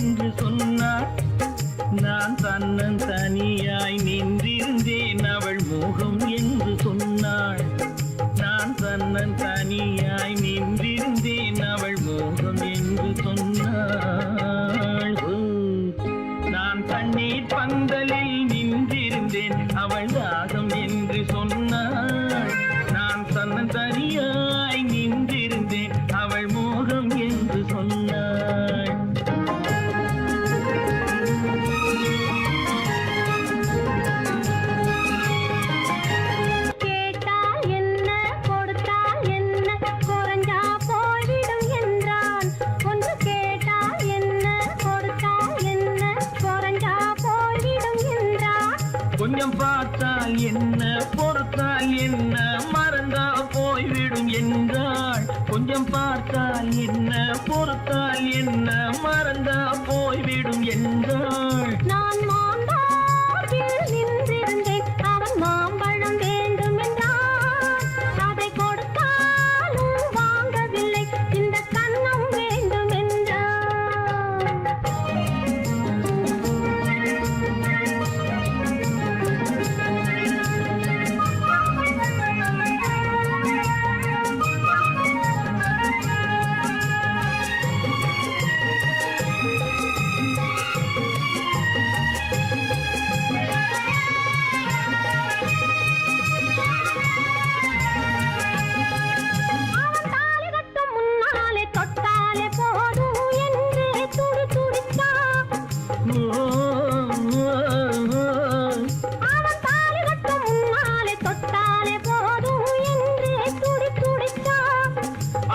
என்று சொன்னார். நான் தன்னன் தனியாய் நின்றிருந்தேன் அவள் மோகம் என்று சொன்னாள். நான் தன்னன் தனியாய் நின்றிருந்தேன் அவள் மோகம் என்று சொன்னாள். நான் தண்ணீர் பந்தலில் நின்றிருந்தேன் அவள் தாகம் என்று சொன்னாள். நான் தன்னன் தனியாய் நின்றிருந்தேன் அவள் மோகம் என்று சொன்னாள். கொஞ்சம் பார்த்தால் என்ன பொறுத்தால் என்ன மறந்தா போய்விடும் என்றாள். கொஞ்சம் பார்த்தால் என்ன பொறுத்தால் என்ன மறந்தா போய்விடும் என்றாள். நான் மாம்பழத்தில் நின்றிருந்தேன் அவன் மாம்பழம் வேண்டும் என்றான். அதை கொடுத்தாலும் வாங்கவில்லை இந்த கன்னம் வேண்டும் என்றான்.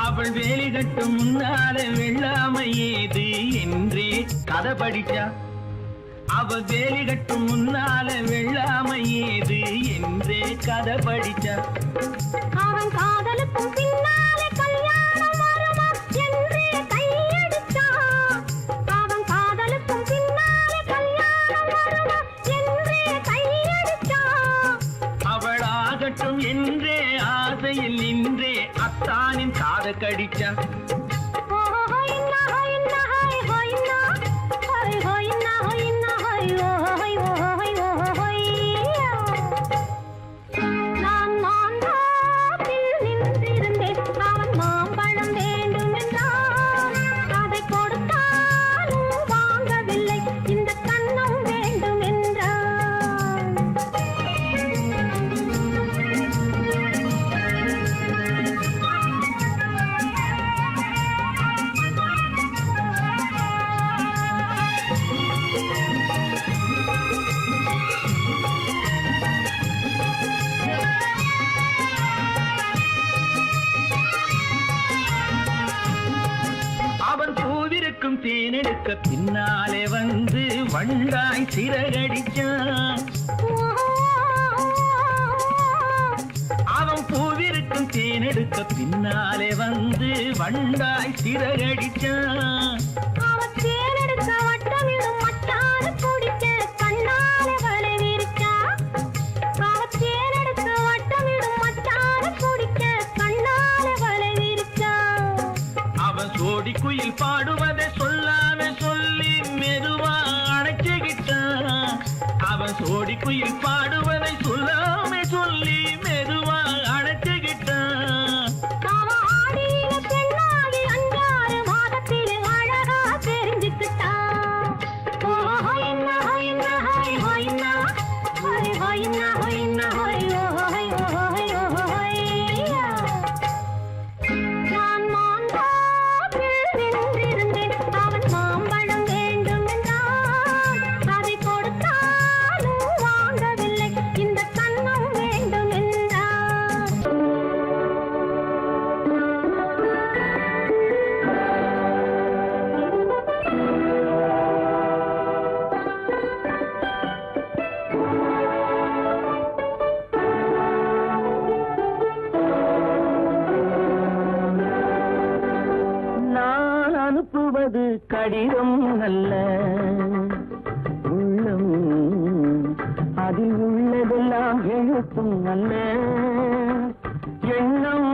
அவள் வேலி கட்டும் முன்னால வெள்ளாமை ஏது என்றே கதை படிச்சா. அவள் வேலி கட்டும் முன்னால வெள்ளாமை ஏது என்றே கதை படிச்சா. அவன் காதலுக்கும் பின்னாலே கல்யாணம் வருமா என்றே கையடிச்சா. அவன் காதலுக்கும் பின்னாலே கல்யாணம் வருமா என்றே கையடிச்சா. அவள் ஆகட்டும் என்றே ஆசையில் நின்றே அத்தானின் காத கடிச்சா. நான் மாம்பழத்தில் நின்றிருந்தேன் அவன் மாம்பழம் வேண்டும் என்றான். அதை கொடுத்தாலும் வாங்கவில்லை இந்த கன்னம் வேண்டும் என்றான். அவன் பூவிருக்கும் தேனெடுக்க பின்னாலே வந்து வண்டாய் சிறகடிச்சான். அவன் பூவிருக்கும் தேனெடுக்க பின்னாலே வந்து வண்டாய் சிறகடிச்சான். அவன் தேனெடுக்க வட்டமிடும் மட்டாறு குடிக்க கண்ணாலே வலை விரிச்சா. அவன் தேனெடுக்க வட்டமிடும் மட்டாறு குடிக்க கண்ணாலே வலை விரிச்சா. அவன் சோடி குயில் பாடுவதை சொல்லாம சொல்லி மெதுவா அணைச்சுக்கிட்டான். அவன் சோடி குயில் பாடுவதை சொல்லாம சொல்லி மெதுவா அணைச்சுக்கிட்டான். அவன் ஆடியில பெண்ணாகி 5-6 மாதத்திலே அழகா தெரிஞ்சுக்கிட்டான். நான் மாம்பழத்தில் நின்றிருந்தேன் அவன் மாம்பழம் வேண்டும் என்றான். அதை கொடுத்தாலும் வாங்கவில்லை இந்த கன்னம் வேண்டும் என்றான். நான் அனுப்புவது கடிதம் அல்ல, உள்ளம் அதில் உள்ளதெல்லாம் எழுத்தும் அல்ல. எண்ணம்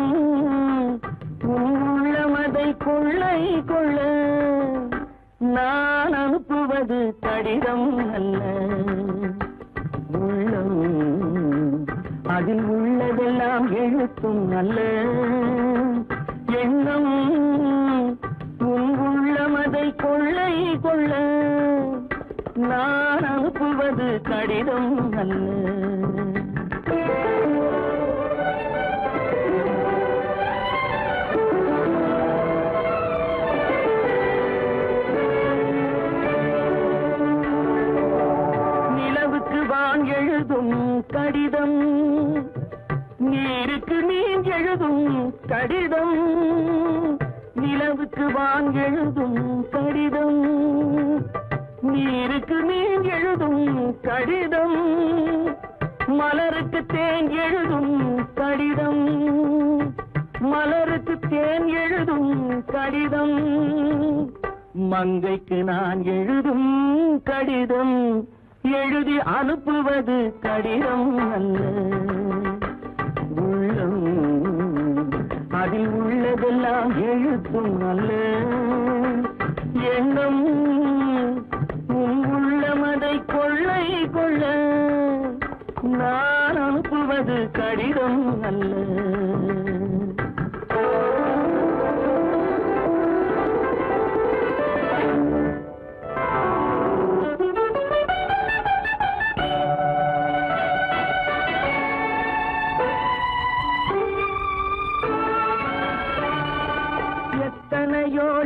உள்ளமதை கொள்ளை கொள்ள நான் அனுப்புவது கடிதம் அல்ல. உள்ளம் அதில் உள்ளதெல்லாம் எழுத்தும் அல்ல. எண்ணம் உன் உள்ளம் அதை கொள்ளை கொள்ள. நான் அனுப்புவது கடிதம் அல்ல. வான் எழுதும் கடிதம், நீருக்கு நீர் எழுதும் கடிதம். நிலவுக்கு வான் எழுதும் கடிதம், நீருக்கு நீர் எழுதும் கடிதம். மலருக்கு தேன் எழுதும் கடிதம், மலருக்கு தேன் எழுதும் கடிதம். மங்கைக்கு நான் எழுதும் கடிதம், எழுதி அனுப்புவது கடிதம் அல்ல. உள்ளம் அதில் உள்ளதெல்லாம் எழுத்தும் அல்ல. எண்ணம் உன் உள்ளம் அதை கொள்ளை கொள்ள. நான் அனுப்புவது கடிதம் அல்ல.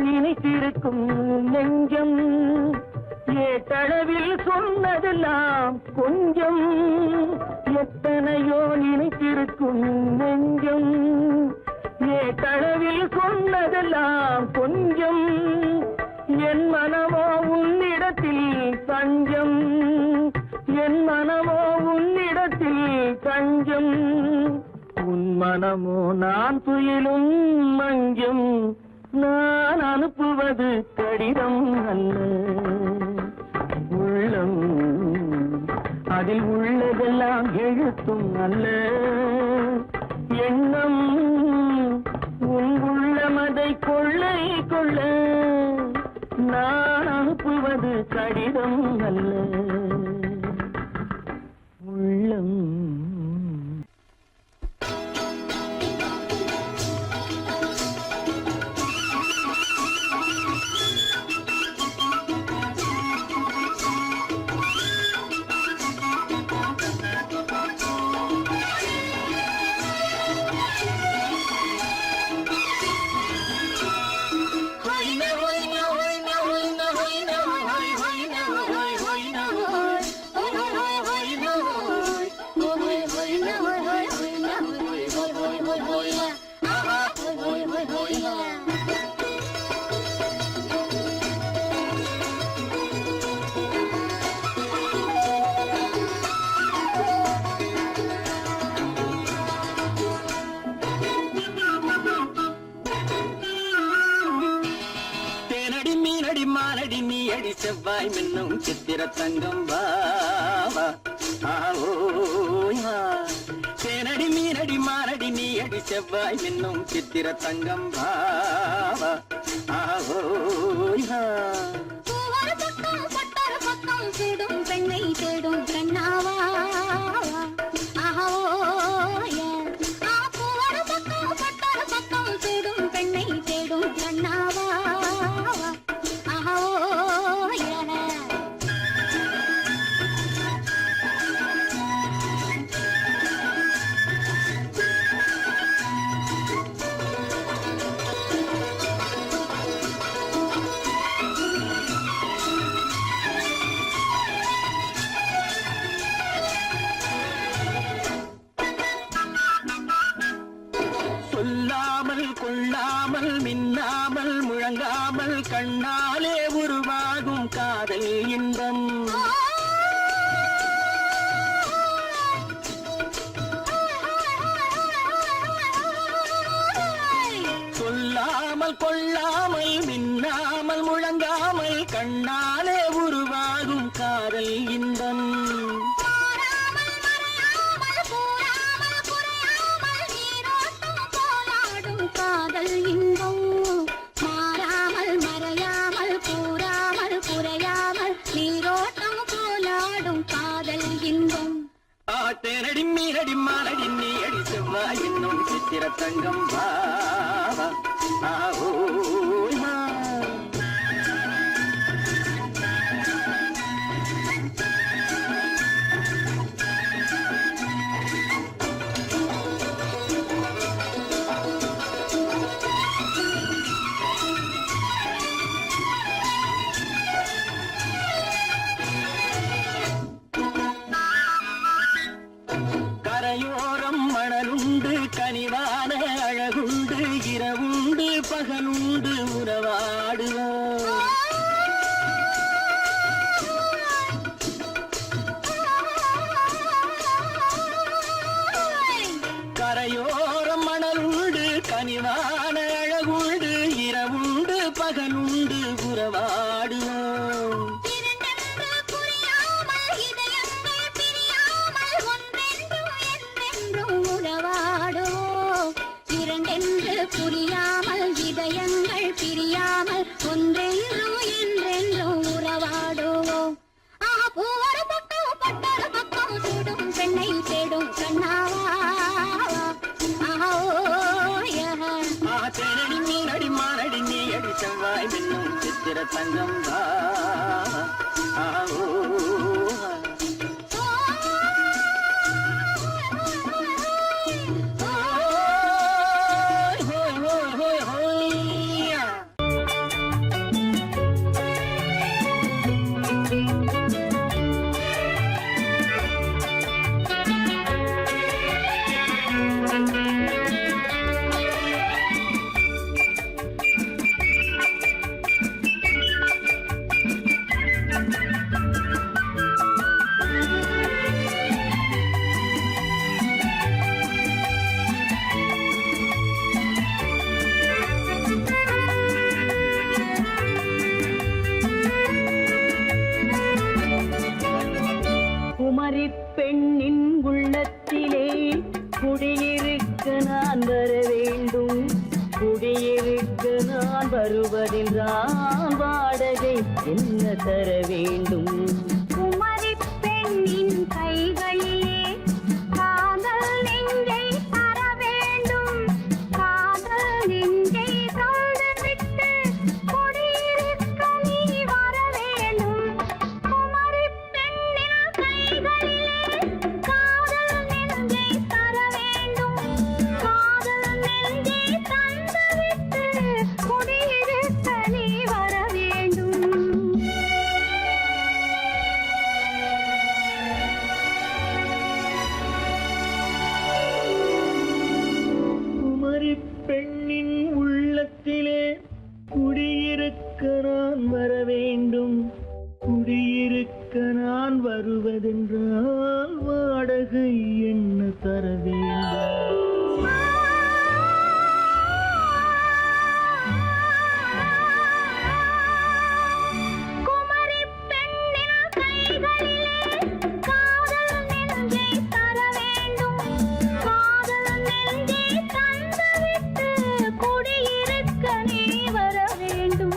நினைத்திருக்கும் நெஞ்சம் ஏட்டளவில் சொன்னதெல்லாம் கொஞ்சம். எத்தனையோ நினைத்திருக்கும் நெஞ்சம் ஏட்டளவில் சொன்னதெல்லாம் கொஞ்சம். என் மனமோ உன்னிடத்தில் தஞ்சம், என் மனமோ உன்னிடத்தில் தஞ்சம். உன் மனமோ நான் துயிலும் மஞ்சம். நான் அனுப்புவது கடிதம் அல்ல. உள்ளம் அதில் உள்ளதெல்லாம் எழுத்தும் அல்ல. எண்ணம் உன் உள்ளம் அதை கொள்ளை கொள்ள. நான் அனுப்புவது கடிதம் அல்ல. உள்ளம் செவ்வாய் மின்னும் சித்திர தங்கம் வாவா. தேனடி மீனடி மாரடி நீ அடி செவ்வாய் மின்னும் சித்திர தங்கம் வாவா. தேடும் பெண்ணை தேடும் கண்ணாவா. தேடும் பெண்ணை தேடும் கண்ணாவா. கொள்ளாமல் மின்னாமல் முழங்காமல் கண்ணாலே உருவாகும் காதல் இன்பம். சொல்லாமல் கொள்ளாமல் மின்னாமல் முழங்காமல் கண்ணாலே உருவாகும் காதல் இன்பம். காதல் இன்பம் மாறாமல் மறையாமல் கூறாமல் குறையாமல் தேனடி மீனடி மானடி நீ அடி செவ்வாய் என்னும் சித்திர தங்கம் வா கரையோரம் மணலுண்டு கனிவான அழகுண்டு இரவுண்டு பகலுண்டு உறவாடுவோம் கரையோரம் மணலுண்டு கனிவான அழகுண்டு இரவுண்டு பகலுண்டு உறவாடுவோம் புரியாமல் இதயங்கள் பிரியாமல் ஒன்றென்றும் என்றென்றும் உறவாடுவோம் பூவர பக்கம் பட்டர பக்கம் சூடும் பெண்ணை தேடும் கண்ணாவா தேனடி மீனடி மானடி நீ அடி செவ்வாய் என்னும் சித்திர தங்கம் வா பெண்ணின் உள்ளத்திலே குடியிருக்க நான் வர வேண்டும், குடியிருக்க நான் வருவதென்றால் வாடகை என்ன தர வேண்டும்? குமரி பெண்ணின் கைகளிலே காதல் நெஞ்சை தர வேண்டும், காதல் நெஞ்சை தந்துவிட்டு குடியிருக்க நீ வர வேண்டும். குமரி பெண்ணின் கைகளிலே காதல் நெஞ்சை தர வேண்டும், காதல் நெஞ்சை தந்துவிட்டு குடியிருக்க நீ வர வேண்டும். குமரி பெண்ணின் உள்ளத்திலே குடியிருக்க நான் வர வேண்டும், குடியிருக்க நான் வருவதென்றால் வாடகை என்ன தர வேண்டும்? குமரி பெண்ணின் கைகளிலே காதல் நெஞ்சை தர வேண்டும், காதல் நெஞ்சை தந்துவிட்டு குடியிருக்க நீ வர வேண்டும்.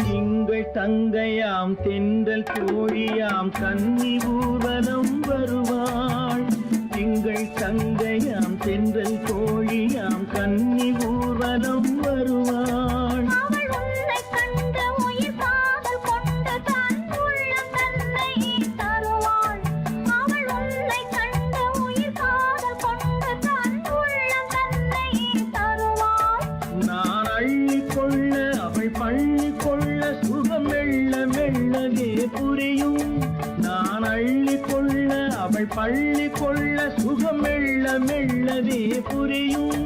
திங்கள் தங்கையாம் தென்றல் தோழியாம் கன்னி ஊர்வலம் வருவாள், திங்கள் தங்கையாம் தென்றல் தோழியாம் கன்னி ஊர்வலம் வருவாள். அவள் உன்னை கண்டு உயிர் காதல் கொண்டு தன் உள்ளம் தன்னை தருவாள், அவள் உன்னை கண்டு உயிர் காதல் கொண்டு தன் உள்ளம் தன்னை தருவாள். நான் அள்ளிக்கொள்ள அவள் பள்ளிக்கொள்ள சுகம் மெல்ல மெல்லவே புரியும், நான் அள்ளிக்கொள்ள அவள் பள்ளிக்கொள்ள சுகம் மெல்ல மெல்லவே புரியும்.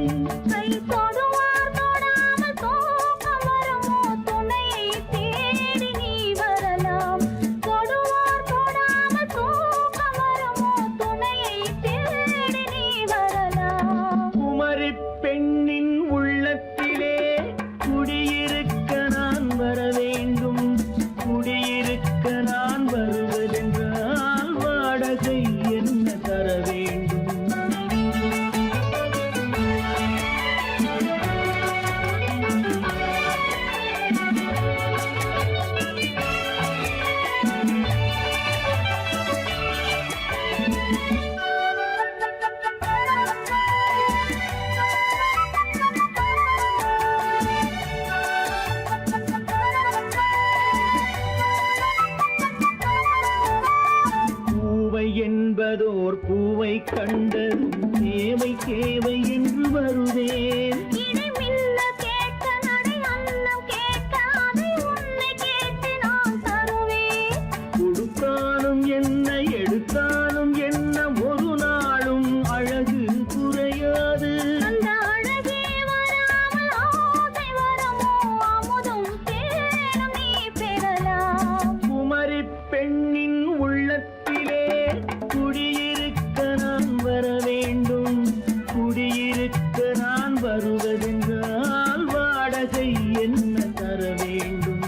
கை தொடுவார் தொடாமல் தூக்கம் வருமோ, துணையை தேடி நீ வரலாம். தொடுவார் தொடாமல் தூக்கம் வருமோ, துணையை தேடி நீ வரலாம். குமரி பூவை என்பதோர் பூவை கண்டதும் தேவை தேவை என்று வருவேன். இடைமில்ல கேட்க நடை அன்னம் கேட்க அதை உன்னை கேட்டு நான் தருவேன். கொடுத்தாலும் என்ன எடுத்தாலும் என்ன ஒரு நாளும் அழகு குறையாது. அந்த அழகே வராமல் ஆசை வரமோ அமுதும் தேனும் நீ பெறலாம். குமரி பெண்ணின் உள்ளத்திலே குடியிருக்க நான் வர வேண்டும். குடியிருக்க நான் வருவதென்றால் வாடகை என்ன தர வேண்டும்?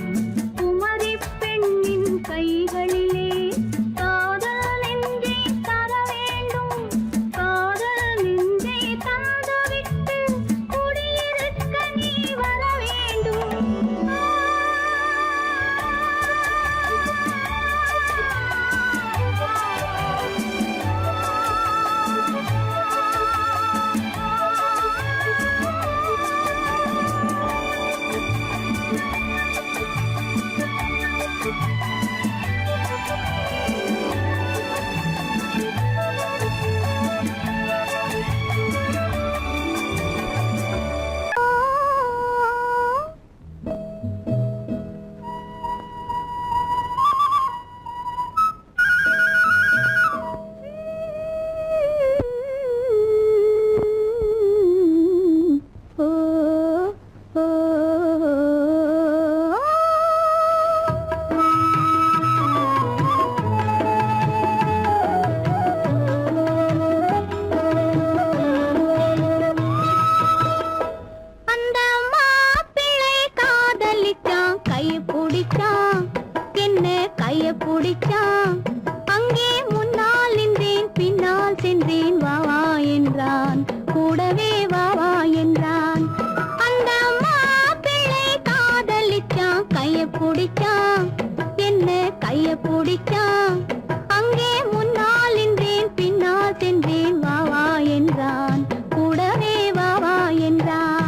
குமரி பெண்ணின் கைகளிலே காதல் நெஞ்சை தர வேண்டும். காதல் நெஞ்சை தந்துவிட்டு குடியிருக்க நீ வர வேண்டும். அந்த மாப்பிள்ளை காதலிச்சான், கைய பிடிச்சான், என்ன கைய பிடிச்சான். அங்கே முன்னால் நின்றேன், பின்னால் சென்றேன், வா வா என்றான், கூடவே வா வா என்றான். அந்த மாப்பிள்ளை காதலிச்சான், கைய பிடிச்சான், என்ன கைய பிடிச்சான். அங்கே முன்னால் நின்றேன், பின்னால் சென்றேன், வா வா என்றான், கூடவே வா வா என்றான்.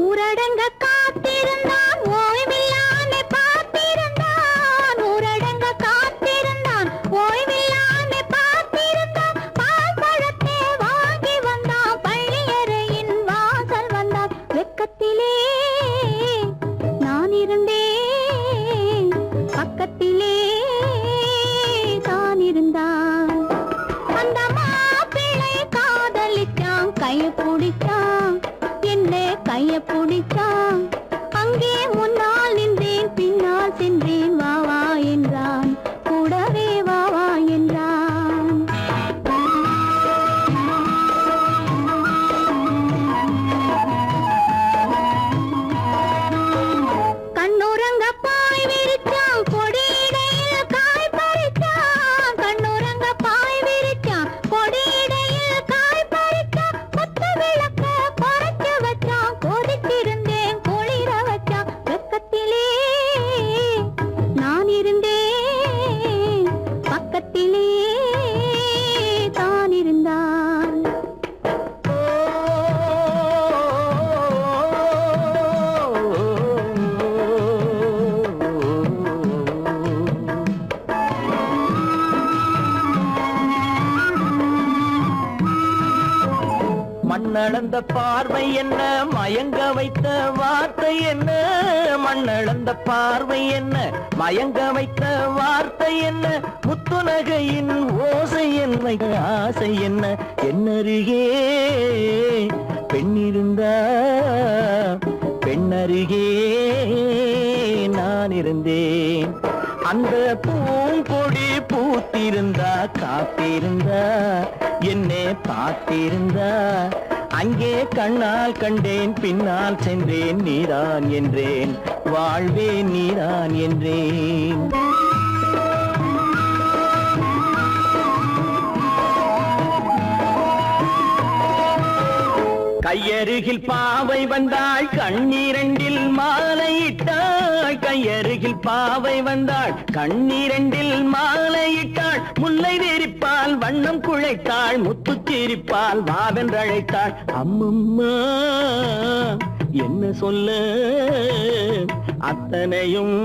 ஊரடங்க காத்திருந்தான், ஓய்வில்லாமே பார்த்திருந்தான். ஊரடங்க காத்திருந்தான், ஓய்வில்லாமே பார்த்திருந்தான். பால் பழத்தை வாங்கி வந்தான், பள்ளியறையின் வாசல் வந்தான். வெக்கத்திலே நான் இருந்தேன், பக்கத்திலே தான் இருந்தான். அந்த மாப்பிள்ளை காதலிச்சான், கைய பிடிச்சான், என்ன கைய பிடிச்சான். அங்கே முன்னால் நின்றேன், பின்னால் சென்றேன், வா வா என்றான், கூடவே வா வா என்றான். கண்ணுறங்க பாய் விரிச்சான், கொடியிடையில் காய் பறிச்சான். கண்ணுறங்க பாய் விரிச்சான், கொடியிடையில் காய் பறிச்சான். கொத்து விளக்க குறைச்சு வச்சான், கொதிச்சிருந்தேன் குளிர வச்சான். வெக்கத்திலே நான் இருந்தேன், பக்கத்திலே தான் இருந்தான். மண்ணளந்த பார்வை என்ன, மயங்க வைத்த வார்த்தை என்ன? மண்ணளந்த பார்வை என்ன, மயங்க வைத்த வார்த்தை என்ன? முத்துநகையின் ஓசை என்ன, ஆசை என்ன? என்னருகே பெண்ணிருந்தா, பெண்ணருகே நான் இருந்தேன். அந்த பூங்கொடி பூத்திருந்தா, காத்திருந்தா, என்னை பார்த்திருந்தா. அங்கே கண்ணால் கண்டேன், பின்னால் சென்றேன், நீதான் என்றேன், வாழ்வே நீதான் என்றேன். கையருகில் பாவை வந்தாள் கண்ணீரண்டில் மாலையிட்டாள் கையருகில் பாவை வந்தாள் கண்ணீரண்டில் மாலையிட்டாள் முல்லை வெறிப்பால் வண்ணம் குழைத்தாள் முத்து சிரிப்பால் வாவென்றழைத்தாள் அம்மம்மா என்ன சொல்ல அத்தனையும்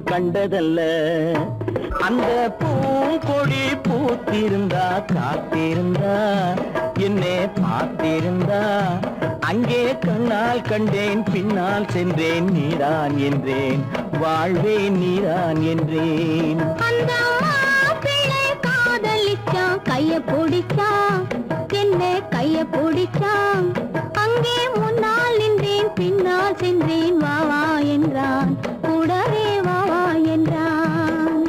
கண்டதல்ல அந்த பூங்கொடி பூத்திருந்தா காத்திருந்தா என்னை பார்த்திருந்தா அங்கே கண்ணால் கண்டேன் பின்னால் சென்றேன் நீதான் என்றேன் வாழ்வே நீதான் என்றேன் அந்த மாப்பிள்ளை காதலிச்சான் கைய பிடிச்சான் என்ன கைய பிடிச்சான் அங்கே முன்னால் நின்றேன் பின்னால் சென்றேன் வா வா என்றான் கூடவே வா வா என்றான்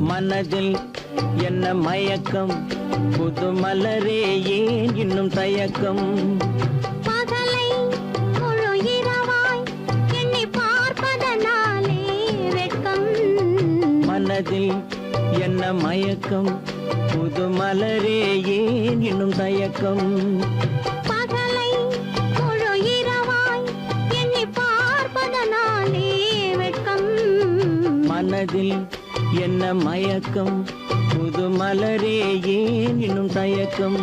மனதில் என்ன மயக்கம் புது மலரே ஏன் இன்னும் தயக்கம் பகலை முழு இரவாய் எண்ணி பார்ப்பதனாலே வெட்கம் மனதில் என்ன மயக்கம் புது மலரே ஏன் இன்னும் தயக்கம் பகலை முழு இரவாய் எண்ணி பார்ப்பதனாலே வெட்கம் மனதில் என்ன மயக்கம் புது மலரே ஏன் இன்னும் தயக்கம்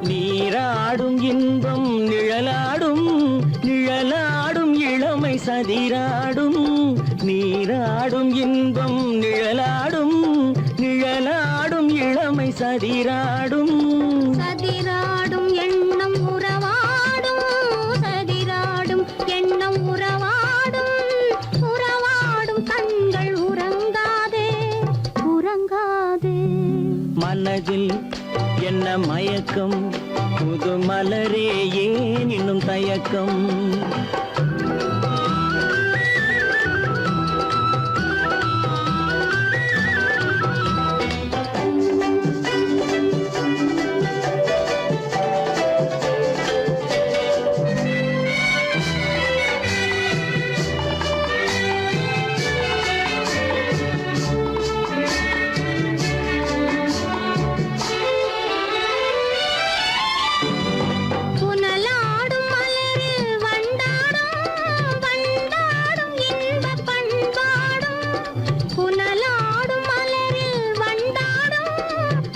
நீராடும் இன்பம் நிழலாடும் நிழலாடும் இளமை சதிராடும் நீராடும் இன்பம் நிழலாடும் நிழலாடும் இளமை சதிராடும் சதிராடும் எண்ணம் உறவாடும் சதிராடும் எண்ணம் உறவாடும் உறவாடும் கண்கள் உறங்காதே உறங்காதே மனதில் என்ன மயக்கம் புது மலரே ஏன் இன்னும் தயக்கம் புனலாடும் மலரில் வண்டாடும் வண்டாடும் இன்பப் பண்பாடும் புனலாடும் மலரில் வண்டாடும்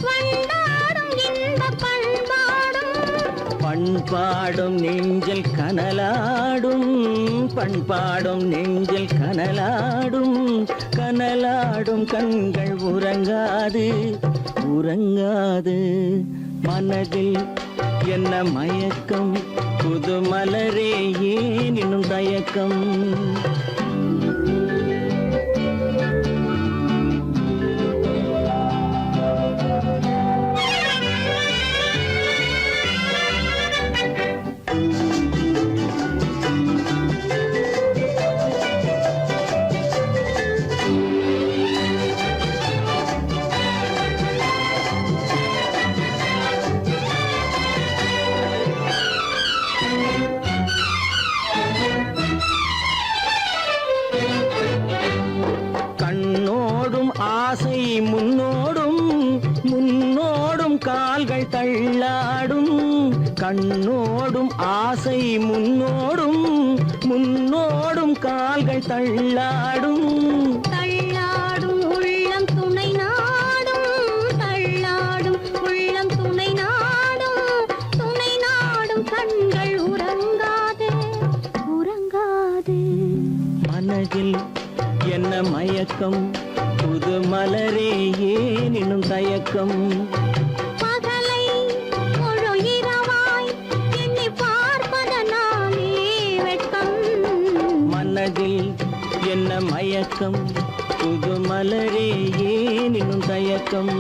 வண்டாடும் இன்பப் பண்பாடும் பண்பாடும் நெஞ்சில் கனலாடும் பண்பாடும் நெஞ்சில் கனலாடும் கனலாடும் கண்கள் உறங்காது உறங்காது மனதில் என்ன மயக்கம் புது மலரே ஏன் இன்னும் தயக்கம் கால்கள் தள்ளாடும் கண்ணோடும் ஆசை முன்னோடும் முன்னோடும் கால்கள் தள்ளாடும் தள்ளாடும் உள்ளம் துணை நாடும் தள்ளாடும் உள்ளம் துணை நாடும் கண்கள் உறங்காது உறங்காது மனதில் என்ன மயக்கம் புது மலரே ஏன் இன்னும் தயக்கம் பகலை முழு இரவாய் எண்ணி பார்ப்பதனாலே வெட்கம் மனதில் என்ன மயக்கம் புது மலரே ஏன் இன்னும் தயக்கம்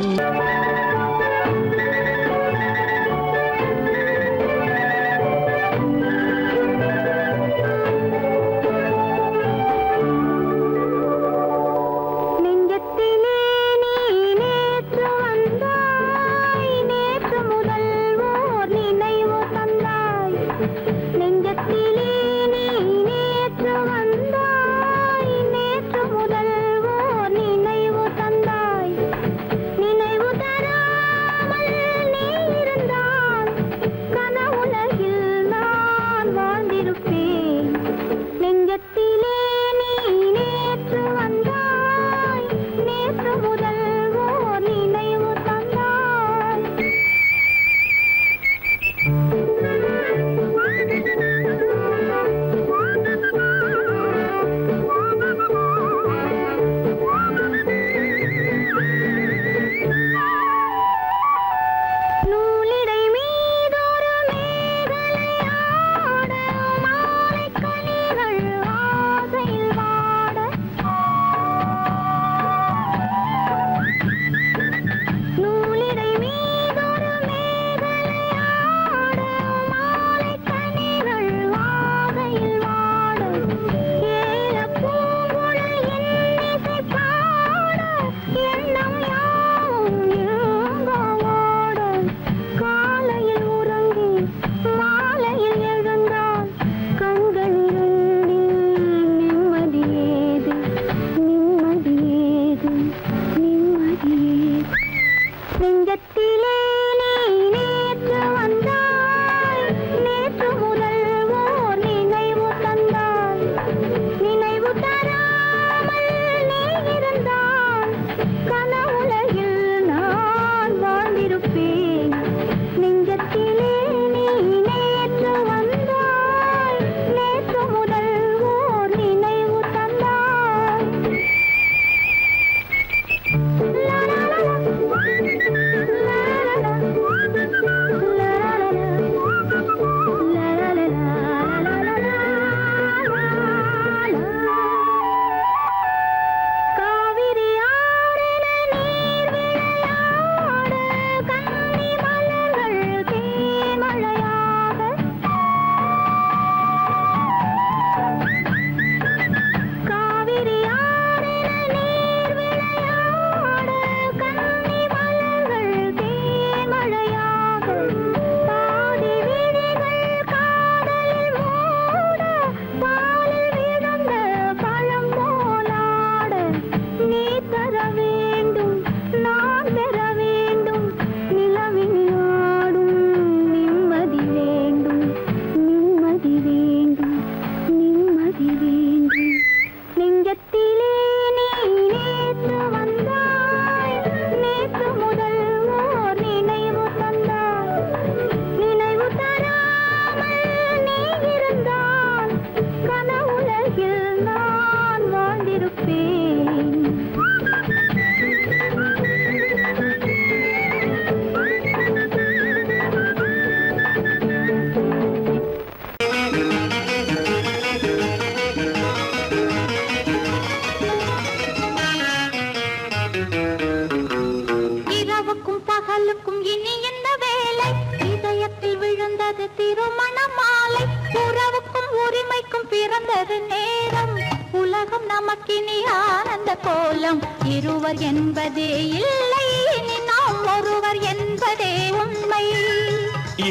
நமக்கினி ஆனந்த கோலம் இருவர் என்பதே இல்லை, இனி நாம் ஒருவர் என்பதே உண்மை.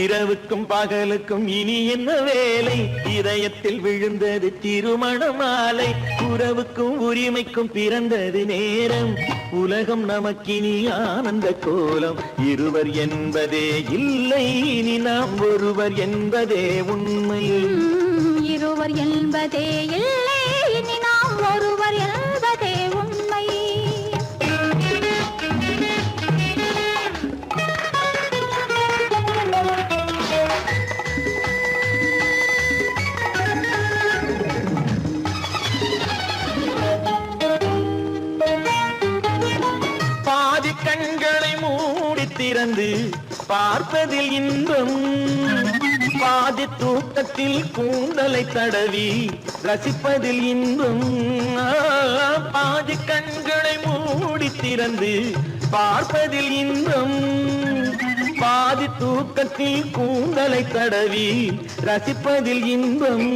இரவுக்கும் பகலுக்கும் இனி என்ன வேலை இதயத்தில் விழுந்தது திருமண மாலை உறவுக்கும் உரிமைக்கும் பிறந்தது நேரம் உலகம் நமக்கினி ஆனந்த கோலம் இருவர் என்பதே இல்லை இனி நாம் ஒருவர் என்பதே உண்மை இருவர் என்பதே இல்லை இனி நாம் ஒருவர் என்பதே உண்மை பாதி கண்களை மூடி திறந்து பார்ப்பதில் இன்பம் பாதி தூக்கத்தில் கூந்தலை தடவி ரசிப்பதில் இன்பம் பாதி கண்களை மூடி திறந்து பார்ப்பதில் இன்பம் பாதி தூக்கத்தில் கூந்தலை தடவி ரசிப்பதில் இன்பம்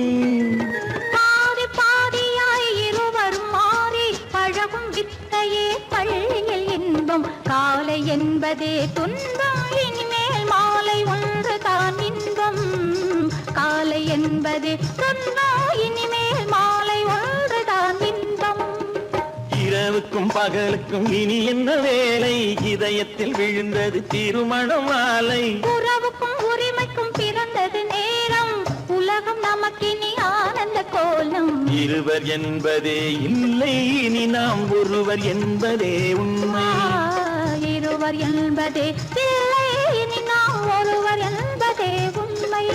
பாதி பாதியாய் இருவரும் மாறி பழகும் வித்தையே பள்ளியில் இன்பம் காலை என்பதே துன்பம் இனிமேல் மாலை ஒன்று தான் இன்பம் காலை என்பதே துன்பம் இனிமேல் மாலை ஒன்று தான் இன்பம் இரவுக்கும் பகலுக்கும் இனி என்ன வேலை இதயத்தில் விழுந்தது திருமண மாலை உறவுக்கும் உரிமைக்கும் பிறந்தது நேரம் உலகம் நமக்கினி ஆனந்த கோலம் இருவர் என்பதே இல்லை இனி நாம் ஒருவர் என்பதே உண்மை இருவர் என்பதே இல்லை இனி நாம் ஒருவர் என்பதே உண்மை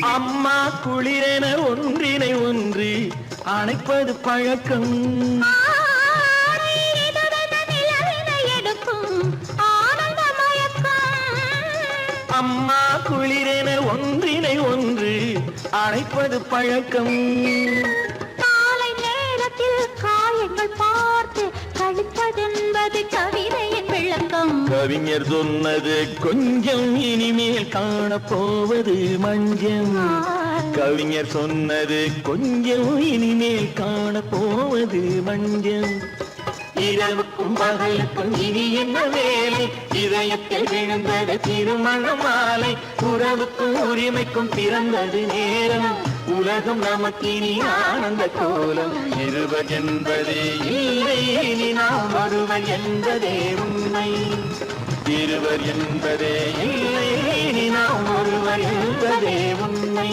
அம்மா குளிரென ஒன்றினை ஒன்று அணைப்பது பழக்கம் அம்மா குளிரென ஒன்றினை ஒன்று அணைப்பது பழக்கம் காலை நேரத்தில் காயங்கள் பார்த்து கழிப்பதென்பது கவிதையின் விளக்கம் கவிஞர் சொன்னது கொஞ்சம் இனிமேல் காணப்போவது மஞ்சம் கவிஞர் சொன்னது கொஞ்சம் இனிமேல் காணப்போவது மஞ்சம் இரவுக்கும் பகலுக்கும் இனி என்ன வேலை இதயத்தில் விழுந்தது திருமண மாலை உறவுக்கும் உரிமைக்கும் பிறந்தது நேரம் உலகம் நமக்கினி ஆனந்த கோலம் இருவர் என்பதே இல்லை இனி நாம் ஒருவர் என்பதே உண்மை இருவர் என்பதே இல்லை இனி நாம் ஒருவர் என்பதே உண்மை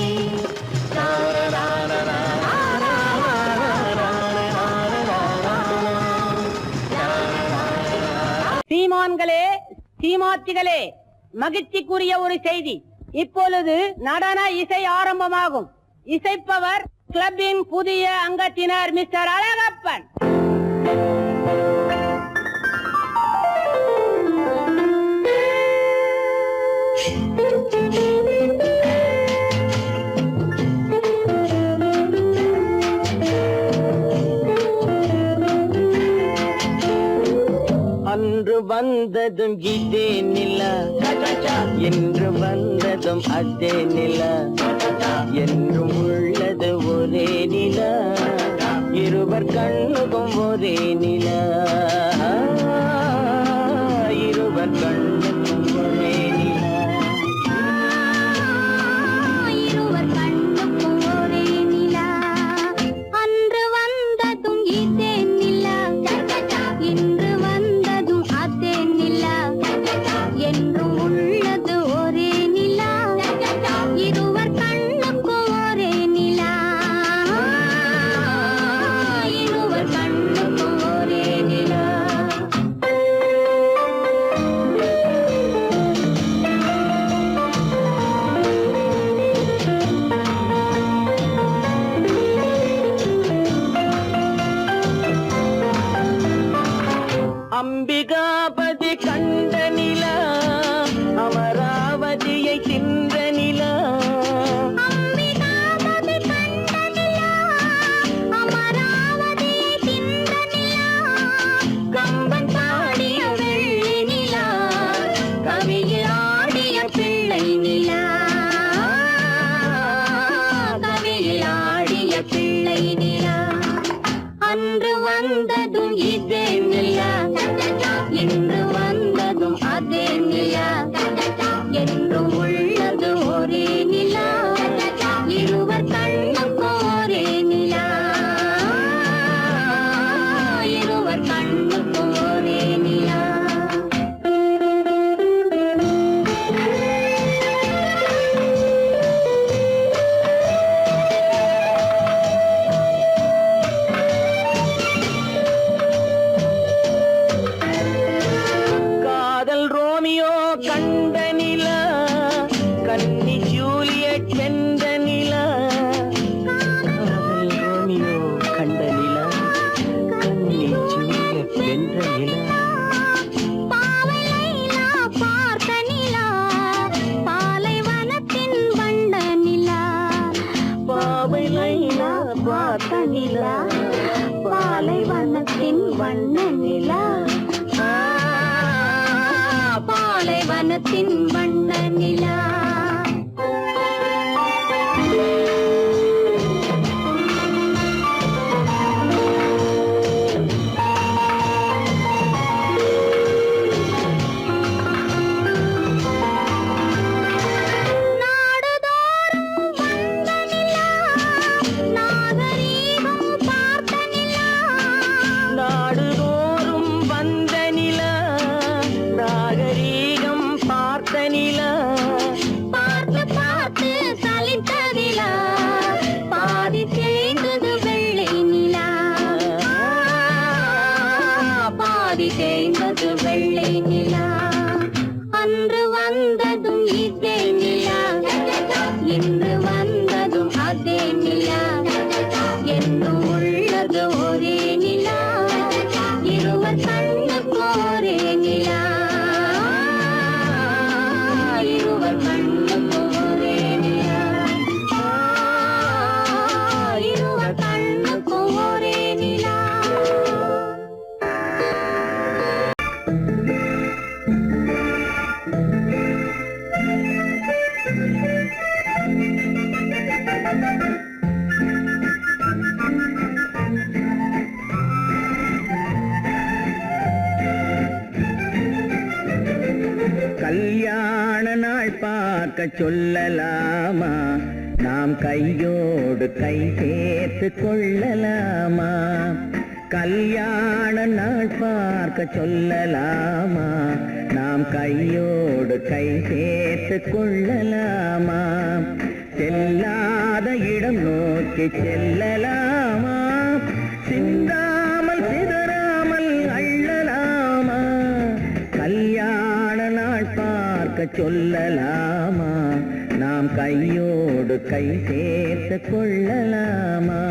சீமான்களே சீமாத்திகளே மகிழ்ச்சிக்குரிய ஒரு செய்தி இப்பொழுது நடன இசை ஆரம்பமாகும் இசைப்பவர் கிளப்பின் புதிய அங்கத்தினர் மிஸ்டர் அழகப்பன் அன்று வந்ததும் இதே நிலா என்று வந்ததும் அதே நிலா என்றும் உள்ளது ஒரே நிலா இருவர் கண்ணுக்கும் ஒரே நிலா இருவர் கண்ணுக்கும் ஒரே நிலா இருவர் கண்ணுக்கும் ஒரே நிலா அன்று வந்ததும் இதே நிலா இன்று வந்ததும் அதே நிலா என்றும் உள்ளது ஒரே நிலா இருவர் கண்ணுக்கும் ஒரே நிலா இருவர் கண்ணுக்கும் ஒரே கூறிய பிள்ளை நிலா அன்று வந்ததும் இதே நிலா இன்று வந்ததும் அதே நிலா என்றும் உள்ளது ஒரே நிலா இருவர் கண்ணுக்கும் ஒரே நிலா இருவர் கண்ணுக்கும் ஒரே நிலா காதல் ரோமியோ கண்ட நிலா கன்னி ஜூலியட் வென்ற நிலா காதல் ரோமியோ கண்ட நிலா கன்னி ஜூலியட் வென்ற நிலா பாவை லைலா பார்த்த நிலா பாலைவனத்தின் வண்ண நிலா பாவை லைலா பார்த்த நிலா பாலைவனத்தின் வண்ண நிலா பாலைவனத்தின் வண்ண நிலா நாடுதோறும் வந்த நிலா நாகரீகம் பார்த்த நிலா பார்த்து பார்த்து சலித்ததிலா பாதி தேய்ந்தது வெள்ளை நிலா பாதி தேய்ந்தது வெள்ளை நிலா அன்று வந்ததும் இதே நிலா இன்று வந்ததும் அதே நிலா என்றும் உள்ளது ஒரே நிலா இருவர் கண்ணுக்கு ஒரே நிலா இருவர் கண்ணுக்கு ஒரே நிலா இருவர் கண்ணுக்கு ஒரே நிலா கல்யாண நாள் பார்க்க சொல்லலாமா நாம் கையோடு கை சேர்த்து கொள்ளலாமா கல்யாண நாள் பார்க்க சொல்லலாமா நாம் கையோடு கை சேர்த்து கொள்ளலாமா செல்லாத இடம் நோக்கி செல்லலாமா சிந்தாமல் சிதறாமல் அள்ளலாமா கல்யாண நாள் பார்க்க சொல்லலாமா நாம் கையோடு கை சேர்த்து கொள்ளலாமா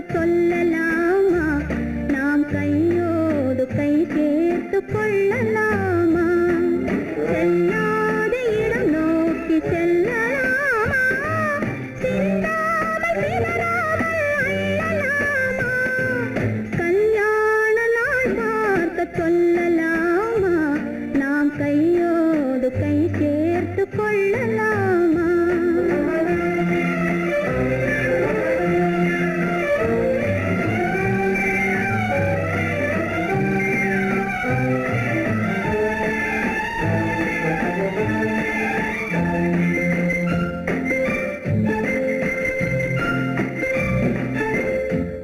சொல்லலாமா நாம் கையோடு கை சேர்த்து கொள்ளலாமா செல்லாத இடம் நோக்கி செல்லலாமா சிந்தாமல் சிதறாமல் அள்ளலாமா கல்யாண நாள் பார்க்க சொல்லலாமா நாம் கையோடு கை சேர்த்து கொள்ளலாமா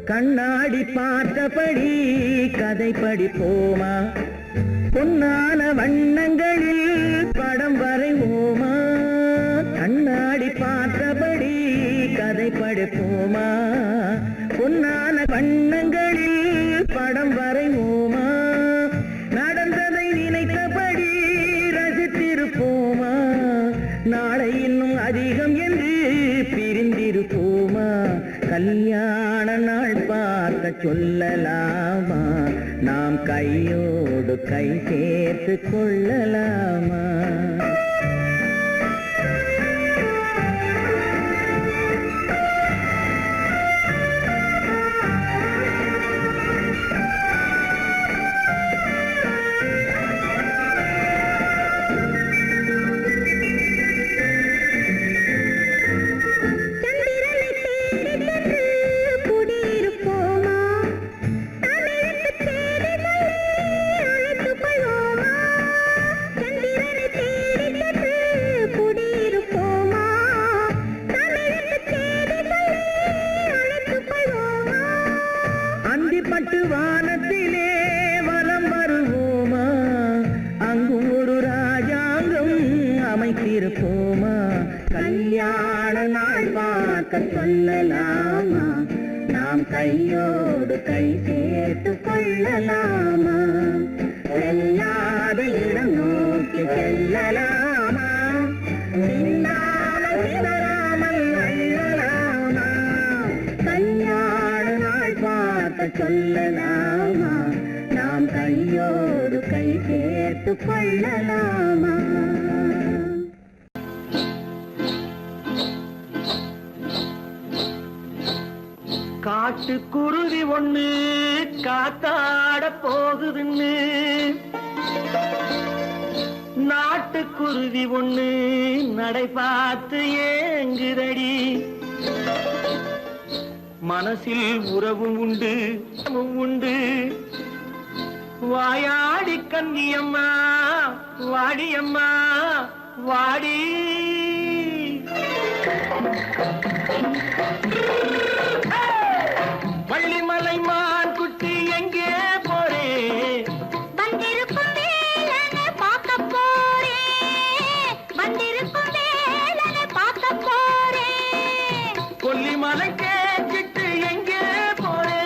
கண்ணாடி பார்த்தபடி கதை படிப்போமா பொன்னான வண்ணங்களில் படம் வரைவோமா வண்ணங்களில் படம் வரைவோமா நடந்ததை நினைத்தபடி ரசித்திருப்போமா நாளை இன்னும் அதிகம் என்று பிரிந்திருப்போமா கல்யாண நாள் பார்க்க சொல்லலாமா நாம் கையோடு கை சேர்த்து கொள்ளலாமா பட்டு வானத்திலே வலம் வருவோமா அங்கும் ஒரு ராஜாங்கம் அமைத்திருப்போமா கல்யாண நாள் பார்க்க சொல்லலாமா நாம் கையோடு கை சேர்த்து கொள்ளலாமா செல்லாத இடம் நோக்கி செல்லலாமா சிந்தாமல் சிதறாமல் அள்ளலாமா கல்யாண நாள் பார்க்க சொல்லலாமா நாம் கையோடு கை சேர்த்து கொள்ளலாமா காட்டுக்குருவி ஒண்ணு காத்தாட போகுதுன்னு நாட்டுக்குருவி ஒண்ணு நடை பார்த்து ஏங்குதடி மனசில் உறவும் உண்டு உண்டு வாயாடி கன்னியம்மா வாடியம்மா வாடி வள்ளிமலை மான் குட்டி எங்கே போறே வந்திருக்கும் வேலனை பார்க்க போறேன் வந்திருக்கும் வேலனை பார்க்க போறேன் கொல்லிமலை கேட்டுட்டு எங்கே போறே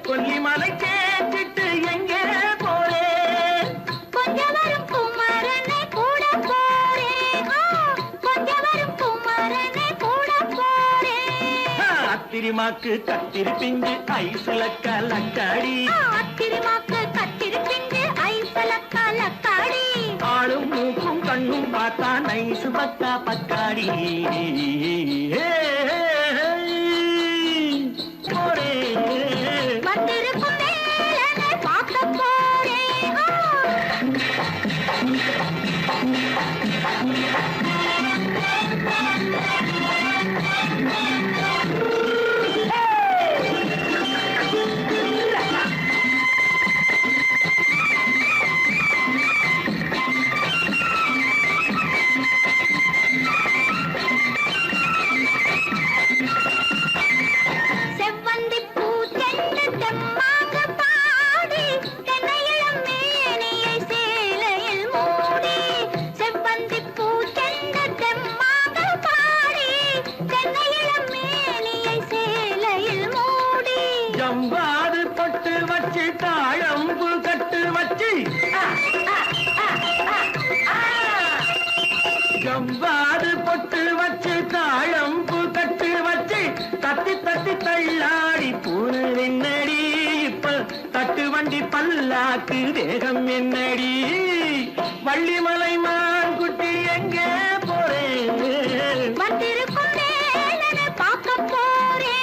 கொல்லிமலை கேட்டுட்டு எங்கே போறே கொஞ்சம் வரும் குமரனை கூட போறேன் கொஞ்சம் வரும் குமரனை கூட போறேன் அத்திரிமாக்கு கத்திருப்பிஞ்சு ஐசுல கலக்காடி அத்திரிமாக்கு கத்திருப்பிஞ்சு ஐசுல கலக்காடி ஆளும் மூக்கும் கண்ணும் பார்த்தா நைசு பக்கா பக்காடி போரே வந்திருக்கும் வேலனை பார்க்க போறேன் செவ்வந்தி பூ செண்டு தெம்மாக பாடி தென்னையிளம் மேனியை சேலையில் மூடி செவ்வந்தி பூ செண்டு தெம்மாக பாடி தென்னையிளம் மேனியை சேலையில் மூடி ஜம்பாது பொட்டு வச்சு தாழம்பு கட்டு வச்சு ஜம்பாது பொட்டு வச்சு தாழம்பு கட்டு வச்சு தட்டி தட்டி தள்ளாடி பூனு என்னடி இப்ப தட்டு வண்டி பல்லாக்கு வேகம் என்னடி வள்ளிமலை மான் குட்டி எங்கே போறேன் வந்திருக்கும் வேலனை பார்க்க போறேன்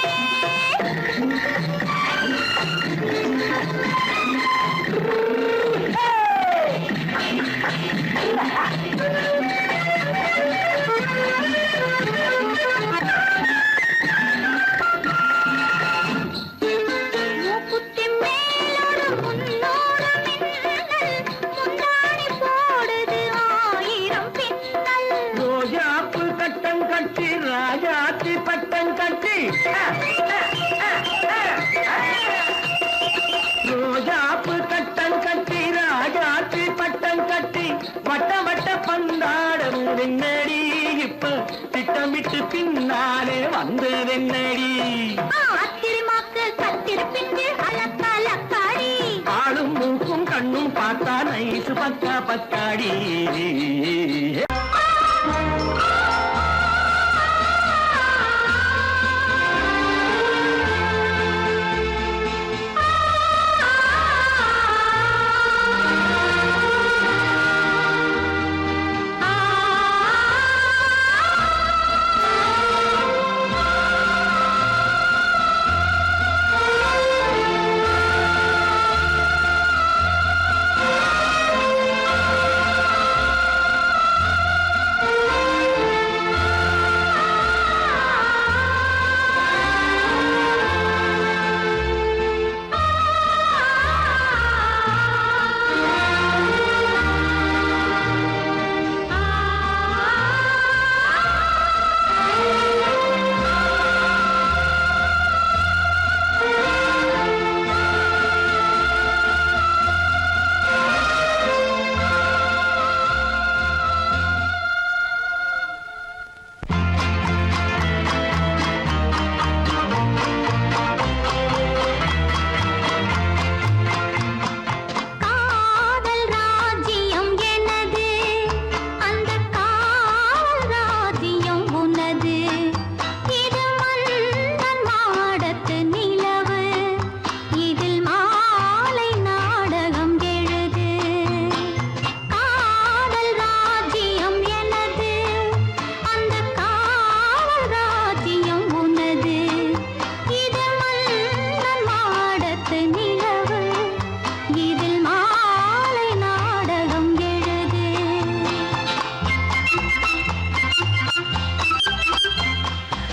மூக்குத்தி மேலோடு முன்னோடு மின்னல் முந்தாணி போடுது ஆயிரம் பின்னல் ரோஜாப்பு கட்டம் கட்டி ராஜாத்தி பட்டம் கட்டி ரோஜாப்பு கட்டம் கட்டி ராஜாத்தி பட்டம் கட்டி வட்ட வட்ட பந்தாடம் வெண்ணடி இப்ப திட்டமிட்டு பின்னாலே வந்ததென்னடி அத்திரிமாக்கு பிஞ்சு அலக்காடி ஆளும் மூக்கும் கண்ணும் பார்த்தா நைசு பக்கா பக்காடி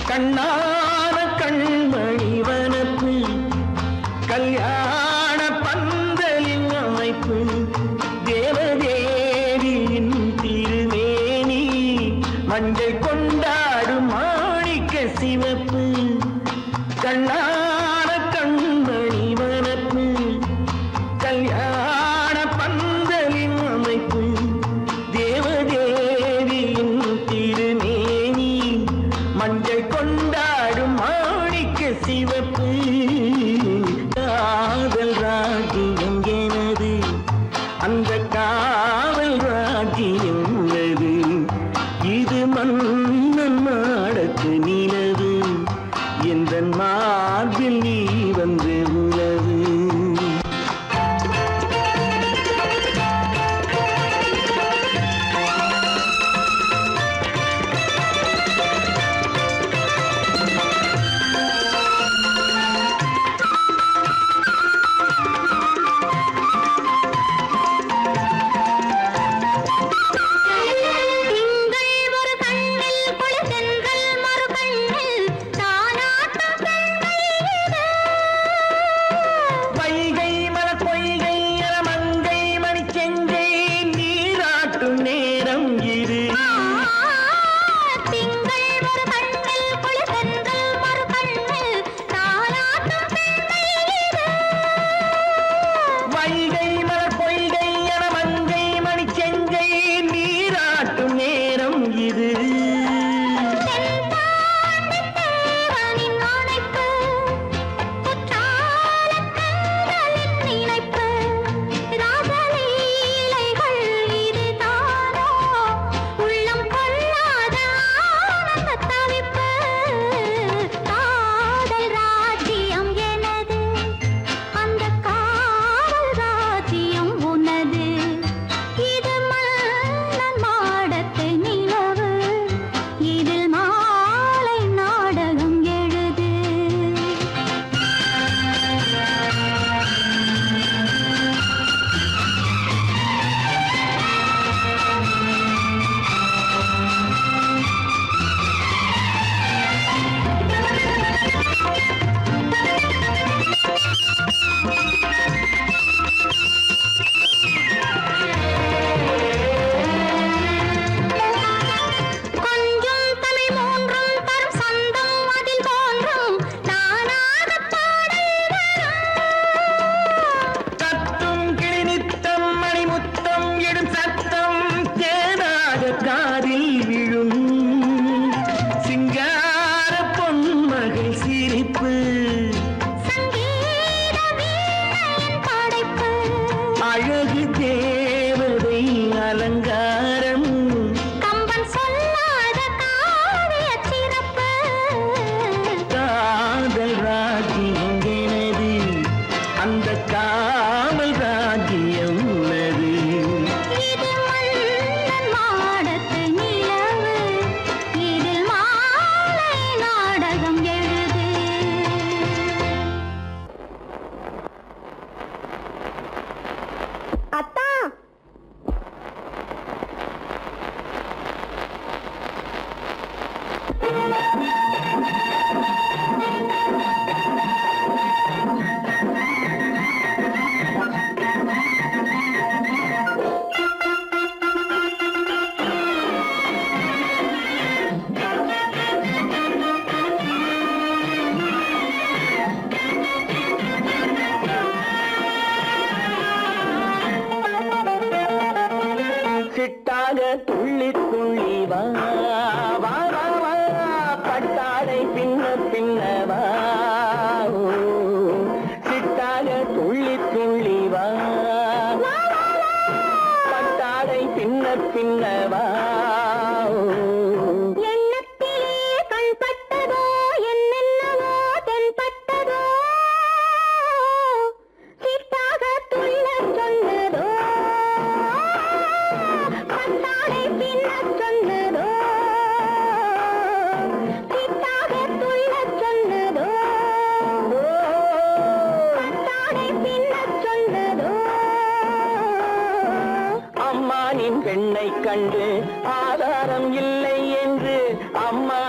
கண்ணான கண்மணி வனப்பு கல்யாண பந்தலின் அமைப்பு தேவதேவியின் திருமேனி மஞ்சள் கொண்டாடும் மாணிக்க சிவப்பு கண்ணான கண்மணி வனப்பு கல்யாண பந்தலின் அமைப்பு தேவதேவியின் திருமேனி மஞ்சள் கொண்டாடும் மாணிக்க சிவப்பு காதல் ராஜ்யம் எனது அந்த காவல் ராஜ்யம் உள்ளது இது மன்னன் மாடத்து நிலவு எந்த மார்பில் நீ வந்து உலவு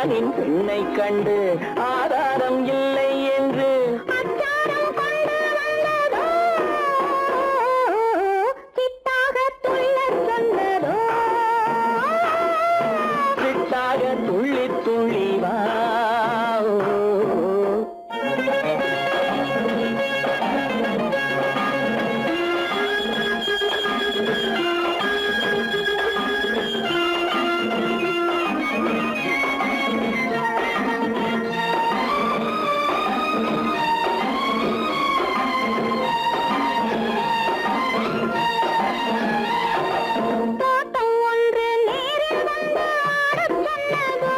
ஆணின் பெண்ணை கண்டு ஆதாரம் இல்லை என்று அச்சாரம் கொண்டு வந்ததோ சித்தாக துள்ளச் சொன்னதோ சிட்டாக துள்ளி துள்ளி வா தோட்டம் ஒன்று நேரில் வந்து ஆடச் சொன்னதோ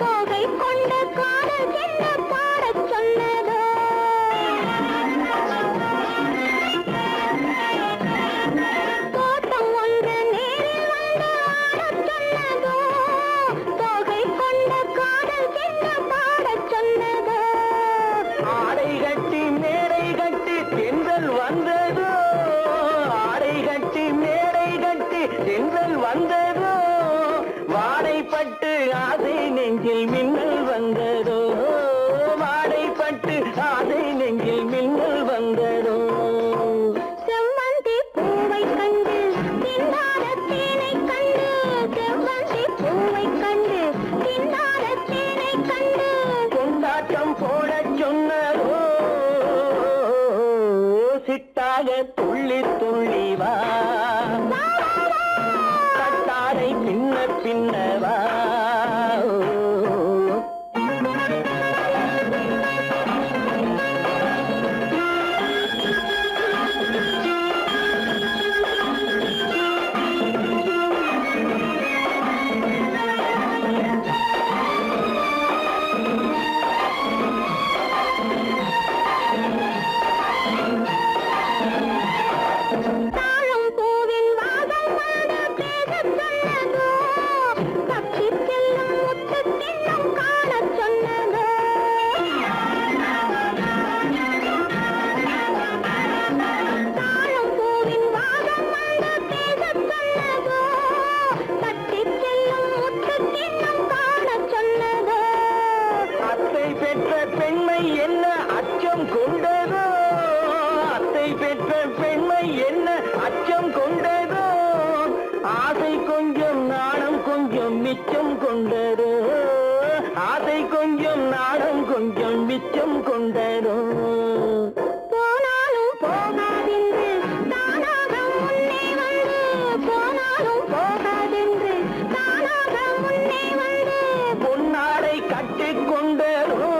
தோகை கொண்ட காதல் என்ன பாடச் சொன்னதோ தோட்டம் ஒன்று நேரில் வந்து ஆடச் சொன்னதோ தோகை கொண்ட காதல் என்ன பாடச் சொன்னதோ ஆடை கட்டி மேடை கட்டி தென்றல் வந்ததோ ஆடை கட்டி மேடை கட்டி தென்றல் வந்ததோ வாடைப்பட்டு ஆசை நெஞ்சில் மின்னல் வந்ததோ வாடைப்பட்டு ஆசை நெஞ்சில் மின்னல் வந்ததோ செவ்வந்தி பூவை கண்டு திண்டாட தேனை கண்டு செவ்வந்தி பூவை கண்டு திண்டாட தேனை கண்டு கொண்டாட்டம் போடச் சொன்னதோ சிட்டாக துள்ளி துள்ளி வா கட்டாரை பின்ன பின்ன வா தாழம் பூவின் வாசம் வந்து பேசச் சொன்னதோ தப்பிச் செல்லும் முத்துக் கிண்ணம் காணச் சொன்னதோ தாழம் பூவின் வாசம் வந்து பேசச் சொன்னதோ தப்பிச் செல்லும் முத்துக் கிண்ணம் காணச் சொன்னதோ அத்தை பெற்ற பெண்மை என்ன அச்சம் கொண்டதோ அத்தை பெற்ற பெண்மை என்ன அச்சம் கொண்டதோ ஆசை கொஞ்சம் நாணம் கொஞ்சம் மிச்சம் கொண்டதோ ஆசை கொஞ்சம் நாணம் கொஞ்சம் மிச்சம் கொண்டதோ போனாலும் போகாதென்று தானாக முன்னே வந்து போனாலும் போகாதென்று தானாக முன்னே வந்து பொன்னாடை கட்டிக்கொண்டதோ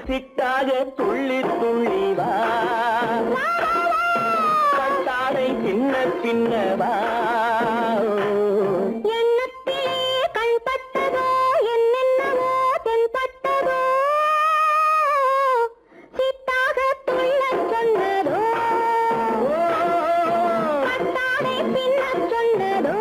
சிட்டாக துள்ளி துள்ளி வா கட்டாடை பின்ன பின்ன வா எண்ணத்திலே கண்பட்டதோ என்னென்னவோ தென்பட்டதோ சித்தாக துள்ளச் சொன்னதோ கட்டாடை பின்னச் சொன்னதோ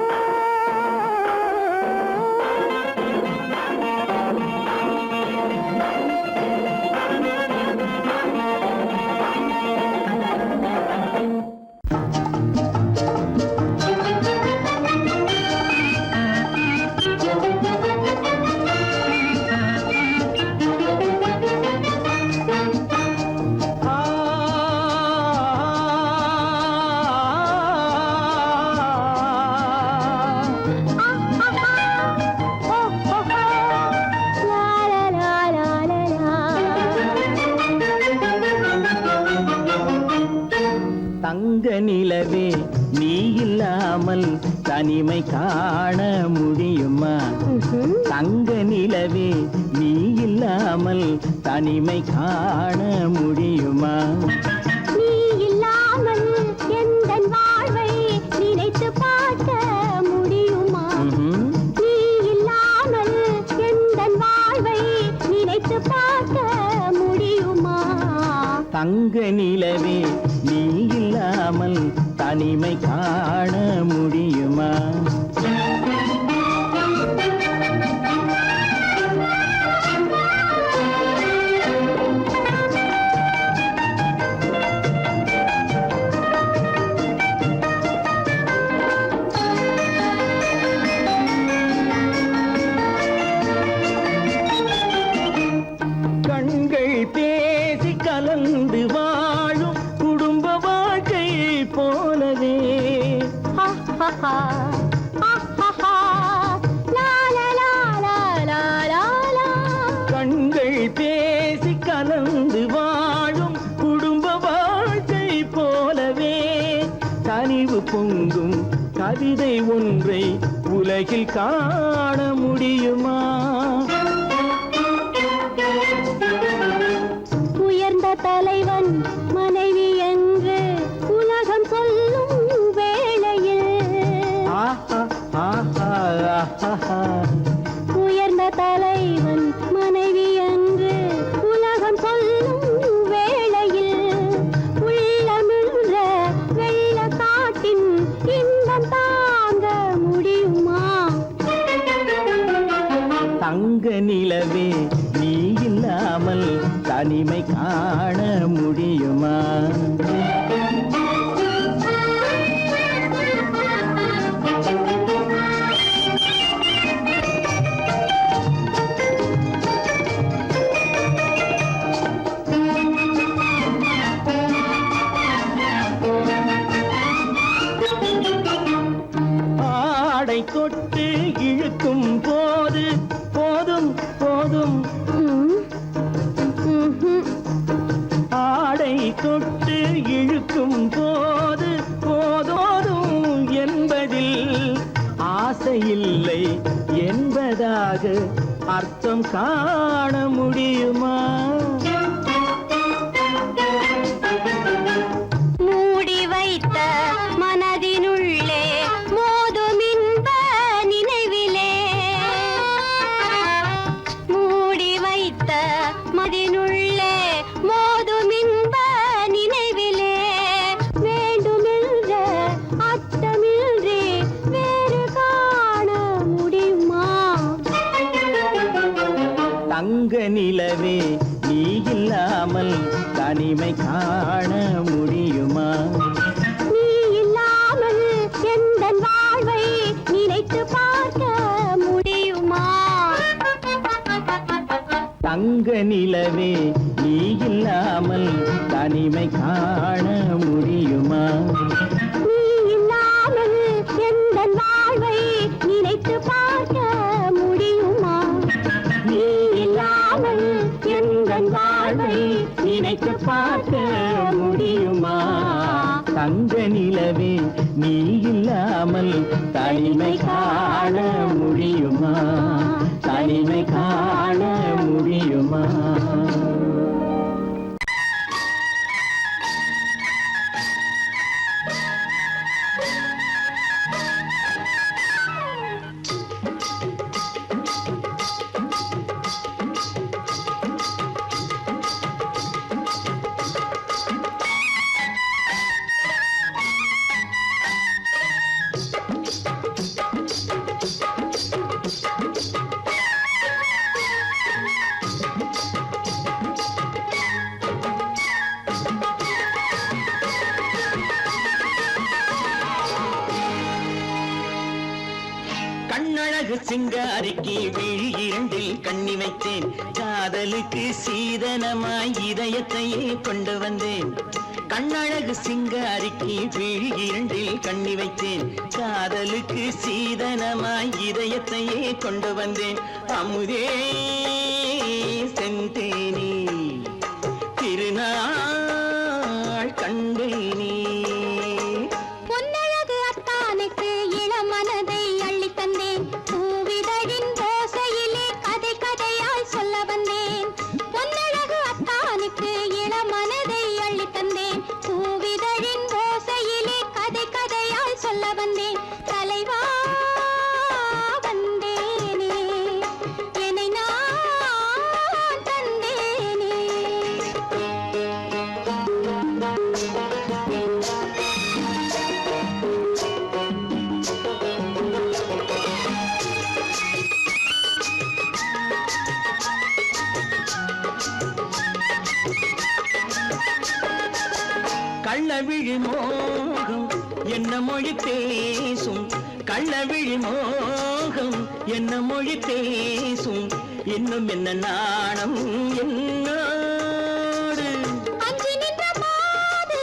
தங்க நிலவே நீ இல்லாமல் தனிமை காண முடியுமா தங்க நிலவே நீ இல்லாமல் தனிமை காண முடியுமா நீ இல்லாமல் எந்தன் வாழ்வை நினைத்து பார்க்க முடியுமா நீ இல்லாமல் எந்தன் வாழ்வை நினைத்து பார்க்க முடியுமா தங்க நிலவே நீ இல்லாமல் தனிமை காண முடியுமா குழந்தை ஒன்றை உலகில் காண முடியுமா? உயர்ந்த தலைவன் மனைவி என்று உலகம் சொல்லும் வேளையில் உயர்ந்த தலைவன் மனைவி என்று உலகம் சொல்லும் வேளையில் உள்ளமிழ்ற வெள்ள காட்டின் இன்பம் தாங்க முடியுமா? தங்க நிலவே நீ இல்லாமல் தனிமை காண முடியுமா? ஆடை தொட்டு இழுக்கும் போது போதும் போதும் ஆடை தொட்டு இழுக்கும் போது போதோதும் என்பதில் ஆசையில்லை என்பதாக அர்த்தம் காண முடியுமா? மூடி வைத்த மனதினுள்ளே மோதும் இன்ப நினைவிலே மூடி வைத்த மனதினுள்ளே மோதும் இன்ப நினைவிலே வேண்டுமென்ற அர்த்தமின்றி வேறு காண முடியுமா? தங்க நிலவே நீ இல்லாமல் தனிமை காண முடியுமா? நீ இல்லாமல் எந்தன் வாழ்வை நினைத்து பார்க்க முடியுமா? தங்க நிலவே நீ இல்லாமல் தனிமை காண முடியுமா? நீ இல்லாமல் எந்தன் வாழ்வை நினைத்து பார்க்க முடியுமா? நீ இல்லாமல் எந்தன் வாழ்வை நினைத்து பார்க்க முடியுமா? தங்க நிலவே நீ இல்லாமல் தனிமை காண முடியுமா? தனிமை காண முடியுமா? கண்ணழகு சிங்காரிக்கு விழி இரண்டில் கண்ணி வைத்தேன். காதலுக்கு சீதனமாய் இதயத்தையே கொண்டு வந்தேன். கண்ணழகு சிங்காரிக்கு விழி இரண்டில் கண்ணி வைத்தேன். காதலுக்கு சீதனமாய் இதயத்தையே கொண்டு வந்தேன். அமுதே செந்தேனே திருநாள் கண்டேனே. பொன்னழகு அத்தானுக்கு இளமனதை அள்ளித் தந்தேன். பூவிதழின் ஓசையிலே கதை கதையாய் சொல்ல வந்தேன். பொன்னழகு அத்தானுக்கு இளமனதை அள்ளித் தந்தேன். பூவிதழின் ஓசையிலே கதை கதையாய் சொல்ல வந்தேன். தலைவா வந்தேனே என்னை நான் தந்தேனே. கள்ளவிழி மோகம் என்ன மொழி பேசும்? கள்ளவிழி மோகம் என்ன மொழி பேசும்? இன்னும் என்ன நாணம் என்னோடு? அஞ்சி நின்ற மாது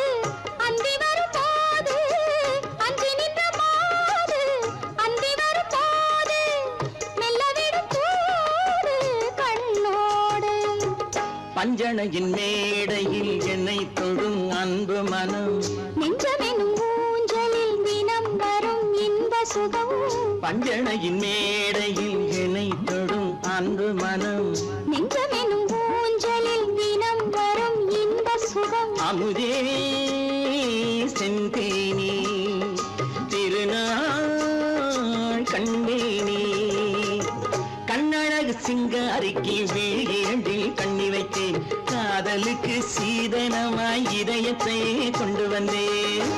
அந்தி வரும் போது, அஞ்சி நின்ற மாது அந்தி வரும் போது மெல்ல விடும் கூடு கண்ணோடு. பஞ்சணையின் மேடையில் என்னை தொழும் அன்பு மனம் நெஞ்சமெனும் ஊஞ்சலில் தினம் வரும் இன்ப சுகம் பஞ்சனையின் மேடையில் இணை தொடும் அன்பு மனம் நெஞ்சமெனும் ஊஞ்சலில் தினம் வரும் இன்ப சுகம் அமுதே செந்தேனே திருநாள் கண்டேனே கண்ணழகு சிங்காரிக்கு வீழிரண்டில் கண்ணி வைத்தேன் காதலுக்கு சீதனமாய் இதயத்தை கொண்டு வந்தேன்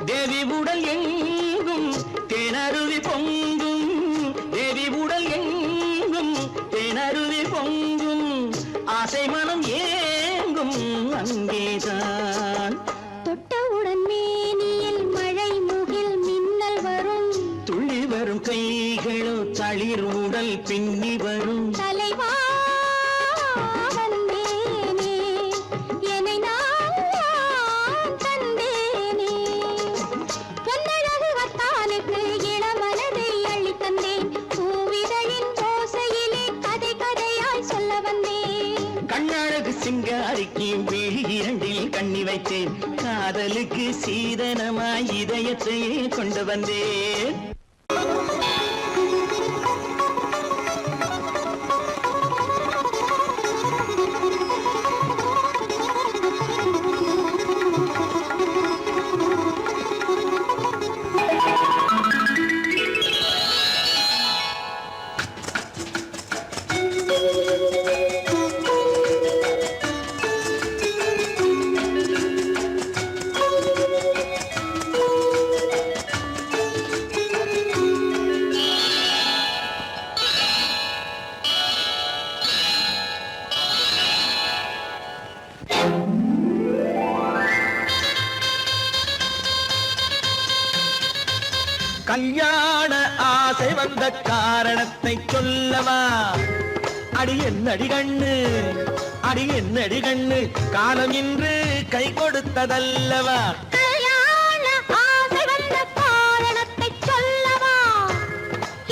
தேவி உடல் எங்கும் தேனருவி பொங்கும் தேவி உடல் எங்கும் தேனருவி பொங்கும் ஆசை மனம் ஏங்கும் அங்கேதான் தொட்டவுடன் மேனியில் மழை முகில் மின்னல் வரும் துள்ளி வரும் கைகளோ தளிர் உடல் பின்னி வரும் தலைவா சிங்காரிக்கு விழி இரண்டில் கண்ணி வைத்தேன் காதலுக்கு சீதனமாய் இதயத்தை கொண்டு வந்தேன் கல்யாண ஆசை வந்த காரணத்தை சொல்லவா அடி என்னடி கண்ணு அடி என்னடி கண்ணு காலம் இன்று கை கொடுத்ததல்லவா கல்யாண ஆசை வந்த காரணத்தை சொல்லவா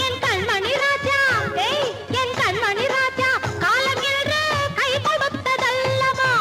என் கண்மணி ராஜா என் கண்மணி ராஜா காலம் இன்று கை கொடுத்ததல்லவா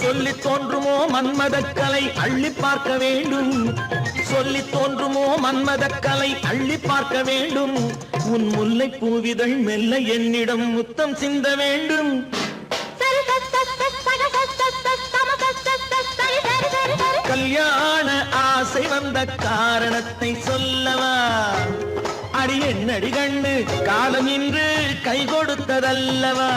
சொல்லி தோன்றுமோ மன்மதக்கலை அள்ளி பார்க்க வேண்டும் சொல்லி தோன்றுமோ மன்மதக்கலை அள்ளி பார்க்க வேண்டும் உன் முல்லை பூவிதழ் மெல்ல என்னிடம் முத்தம் சிந்த வேண்டும் கல்யாண ஆசை வந்த காரணத்தை சொல்லவா அடி என்னடி கண்ணு காலம் இன்று கை கொடுத்ததல்லவா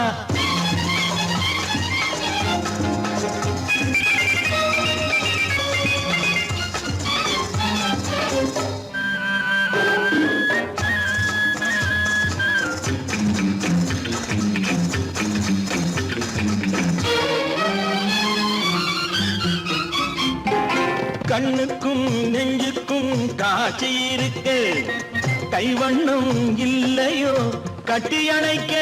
கண்ணுக்கும் நெஞ்சுக்கும் காட்சி இருக்கு கைவண்ணம் இல்லையோ கட்டி அணைக்க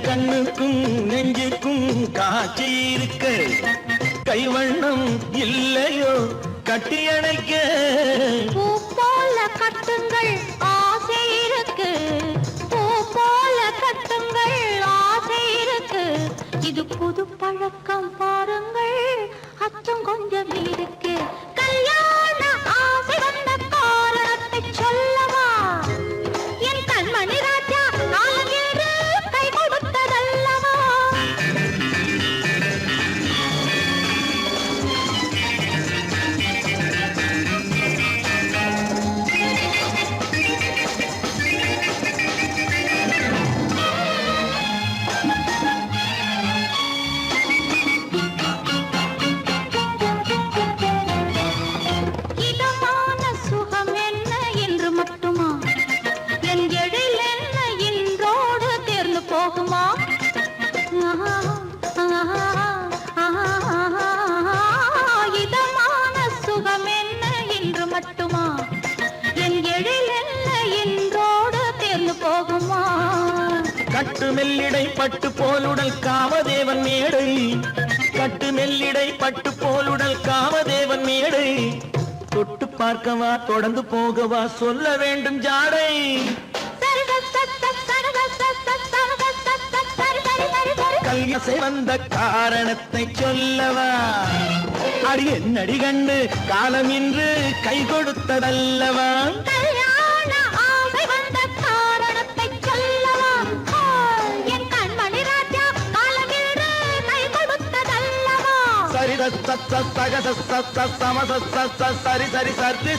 கண்ணுக்கும் நெஞ்சுக்கும் காட்சி இருக்கு கைவண்ணம் இல்லையோ கட்டி அணைக்க பூ போல கட்டுங்கள் ஆசை இருக்கு பூ போல கட்டுங்கள் ஆசை இருக்கு இது புது பழக்கம் பாருங்கள் அச்சம் கொஞ்சம் இருக்கு கல்யாண ஆசை வந்த கட்டு மெல்லிடை பட்டு போலுடல் காமதேவன் மேடை கட்டு மெல்லிடை பட்டு போலுடல் காமதேவன் மேடை தொட்டு பார்க்கவா தொடர்ந்து போகவா சொல்ல வேண்டும் ஜாடை கல்யாசை வந்த காரணத்தை சொல்லவா அடி என்னடி கண்டு காலம் இன்று கை கொடுத்ததல்லவா கல்யாண ஆசை வந்த காரணத்தை சொல்லவா என் கண்மணி ராஜா காலமில்லை கை கொடுத்ததல்லவா சரி சரி சரி சரி சரி